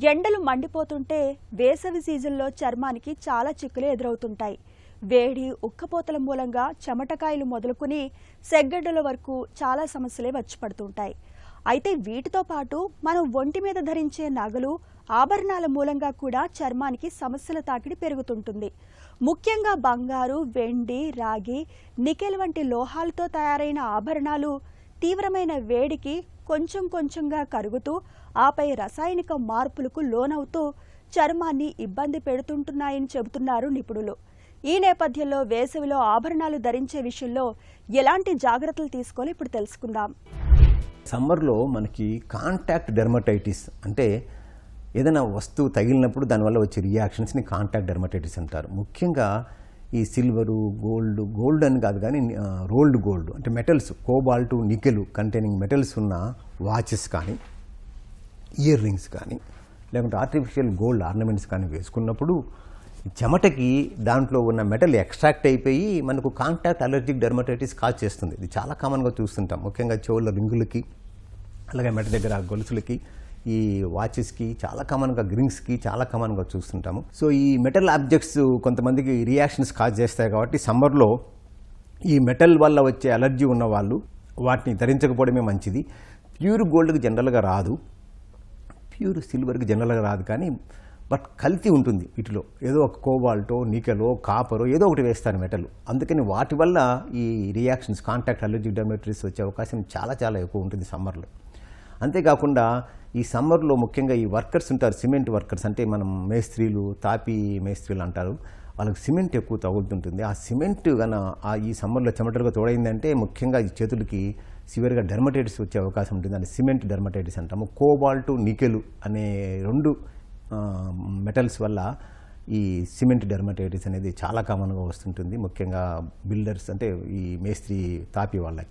ఎండలు మండిపోతుంటే వేసవి సీజన్లో చర్మానికి చాలా చిక్కులు ఎదురవుతుంటాయి. వేడి, ఉక్కపోతల మూలంగా చెమటకాయలు మొదలుకుని సెగ్గడ్డల వరకు చాలా సమస్యలే వచ్చి పడుతుంటాయి. అయితే వీటితో పాటు మనం ఒంటి మీద ధరించే నగలు, ఆభరణాల మూలంగా కూడా చర్మానికి సమస్యల తాకిడి పెరుగుతుంటుంది. ముఖ్యంగా బంగారు, వెండి, రాగి, నికెల్ వంటి లోహాలతో తయారైన ఆభరణాలు తీవ్రమైన వేడికి కొంచెం కొంచెంగా కరుగుతూ ఆపై రసాయనిక మార్పులకు లోనవుతూ చర్మాన్ని ఇబ్బంది పెడుతుంటున్నాయని చెబుతున్నారు నిపుణులు. ఈ నేపథ్యంలో వేసవిలో ఆభరణాలు ధరించే విషయంలో ఎలాంటి జాగ్రత్తలు తీసుకోవాలో ఇప్పుడు తెలుసుకుందాం. సమ్మర్లో మనకి కాంటాక్ట్ డెర్మటైటిస్ అంటే ఏదైనా వస్తువు తగిలినప్పుడు దానివల్ల వచ్చే రియాక్షన్స్ని కాంటాక్ట్ డెర్మటైటిస్ అంటారు. ముఖ్యంగా ఈ సిల్వరు, గోల్డ్ అని కాదు కానీ రోల్డ్ గోల్డ్ అంటే metals, cobalt, nickel containing metals ఉన్న వాచెస్ కానీ, ఇయర్ రింగ్స్ కానీ, లేకుంటే ఆర్టిఫిషియల్ గోల్డ్ ఆర్నమెంట్స్ కానీ వేసుకున్నప్పుడు చెమటకి దాంట్లో ఉన్న మెటల్ ఎక్స్ట్రాక్ట్ అయిపోయి మనకు కాంటాక్ట్ అలర్జిక్ డెర్మటైటిస్ కాజ్ చేస్తుంది. ఇది చాలా కామన్గా చూస్తుంటాం. ముఖ్యంగా చెవుల రింగులకి, అలాగే మెట దగ్గర గొలుసులకి, ఈ వాచెస్కి చాలా కామన్గా, రింగ్స్కి చాలా కామన్గా చూస్తుంటాము. సో ఈ మెటల్ ఆబ్జెక్ట్స్ కొంతమందికి రియాక్షన్స్ కాజ్ చేస్తాయి కాబట్టి సమ్మర్లో ఈ మెటల్ వల్ల వచ్చే అలర్జీ ఉన్న వాళ్ళు వాటిని ధరించకపోవడమే మంచిది. ప్యూర్ గోల్డ్కి జనరల్గా రాదు, ప్యూర్ సిల్వర్కి జనరల్గా రాదు, కానీ బట్ కల్తీ ఉంటుంది వీటిలో. ఏదో ఒక కోబాల్టో, నికెలో, కాపరో ఏదో ఒకటి వేస్తారు మెటల్. అందుకని వాటి వల్ల ఈ రియాక్షన్స్, కాంటాక్ట్ అలర్జిక్ డెర్మటైటిస్ వచ్చే అవకాశం చాలా చాలా ఎక్కువ ఉంటుంది సమ్మర్లో. అంతేకాకుండా ఈ సమ్మర్లో ముఖ్యంగా ఈ వర్కర్స్ ఉంటారు, సిమెంట్ వర్కర్స్ అంటే మనం మేస్త్రీలు, తాపీ మేస్త్రీలు అంటారు. వాళ్ళకి సిమెంట్ ఎక్కువ తగులుతుంటుంది. ఆ సిమెంట్ కన్నా ఈ సమ్మర్లో చెమటలుగా తోడైందంటే ముఖ్యంగా ఈ చేతులకి సివియర్గా డెర్మటైటిస్ వచ్చే అవకాశం ఉంటుంది. దాన్ని సిమెంట్ డెర్మటైటిస్ అంటాము. కోబాల్ట్, నికెల్ అనే రెండు మెటల్స్ వల్ల ఈ సిమెంట్ డెర్మటైటిస్ అనేది చాలా కామన్గా వస్తుంటుంది. ముఖ్యంగా బిల్డర్స్ అంటే ఈ మేస్త్రీ, తాపీ వాళ్ళకి.